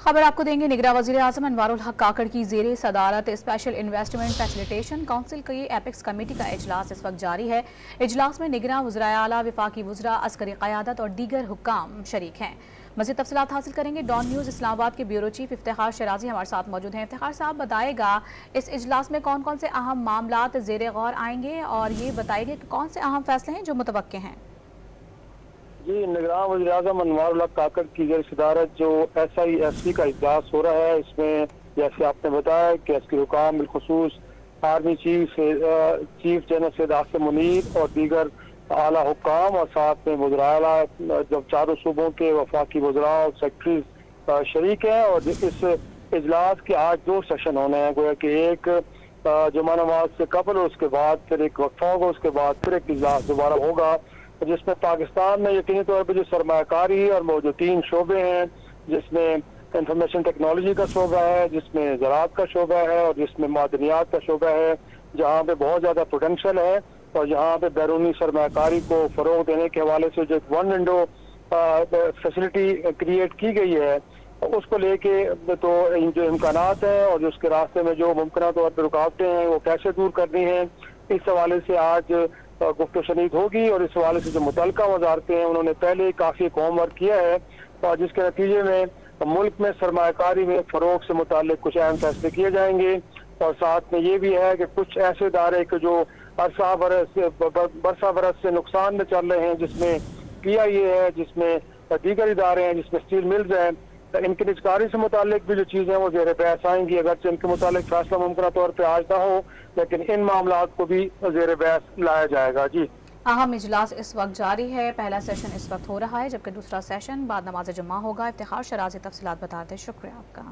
खबर आपको देंगे। निगरान वज़ीर आज़म अनवारुल हक काकड़ की ज़ेरे सदारत स्पेशल इन्वेस्टमेंट फैसिलिटेशन काउंसिल की एपेक्स कमेटी का इजलास इस वक्त जारी है। इजलास में निगरान वज़राए आला, वफाकी वज़रा, अस्करी क़यादत और दीगर हुक्काम शरीक हैं। मज़ीद तफ़सीलात हासिल करेंगे। डॉन न्यूज़ इस्लामाबाद के ब्यूरो चीफ इफ्तिखार शराजी हमारे साथ मौजूद हैं। इफ्तिखार साहब, बताएगा इस इजलास में कौन कौन से अहम मामलात ज़ेरे गौर आएंगे और ये बताइए कि कौन से अहम फैसले हैं जो मुतवक्के हैं। जी, निगरान वज़ीर आज़म अनवारुल हक काकड़ की ज़ेर सदारत जो SIFC का इजलास हो रहा है, इसमें जैसे आपने बताया कि अस्करी हुकाम बिलखुसूस army chief general Syed Asim Munir और दीगर आला हुक्काम और साथ में वज़राए आला जब चारों सूबों के वफाकी वज़रा और सेक्रेटरीज शरीक हैं। और इस इजलास के आज 2 सेशन होने हैं। गोया कि एक जुमा नमाज से कबल, उसके बाद फिर एक वक्फा होगा, उसके बाद फिर एक इजलास दोबारा होगा, जिसमें पाकिस्तान में यकीनी तौर पर जो सरमायाकारी और जो 3 शोबे हैं, जिसमें इंफॉर्मेशन टेक्नोलॉजी का शोबा है, जिसमें ज़राअत का शोबा है और जिसमें मादनियात का शोबा है, जहाँ पे बहुत ज़्यादा पोटेंशल है और जहाँ पे बैरूनी सरमायाकारी को फ़रोग देने के हवाले से जो वन विंडो फैसिलिटी क्रिएट की गई है, उसको लेके तो जो इम्कानात हैं और जो उसके रास्ते में जो मुमकिन तौर पर रुकावटें हैं वो कैसे दूर करनी है, इस हवाले से आज गुफ्तगू शनीद होगी। और इस हवाले से जो मुतल्लिका वज़ारतें हैं उन्होंने पहले काफ़ी होमवर्क किया है और जिसके नतीजे में मुल्क में सरमायाकारी में फ़रोग से मुताल्लिक कुछ अहम फैसले किए जाएंगे। और साथ में ये भी है कि कुछ ऐसे इदारे के जो बरसा बरस से नुकसान में चल रहे हैं, जिसमें PIA है, जिसमें दीगर इदारे हैं, जिसमें स्टील मिल्स हैं, इनकी निजकारी से मुताल्लिक भी जो चीज़ें वो ज़ेर बहस आएंगी। अगरचे इनके मुताल्लिक फैसला मुमकिन तौर पर आज ना हो, लेकिन इन मामलात को भी ज़ेर बहस लाया जाएगा। जी, अहम इजलास इस वक्त जारी है। पहला सेशन इस वक्त हो रहा है, जबकि दूसरा सेशन बाद नमाज जुम्मा होगा। इफ्तिखार शराजी तफसीलात बताते, शुक्रिया आपका।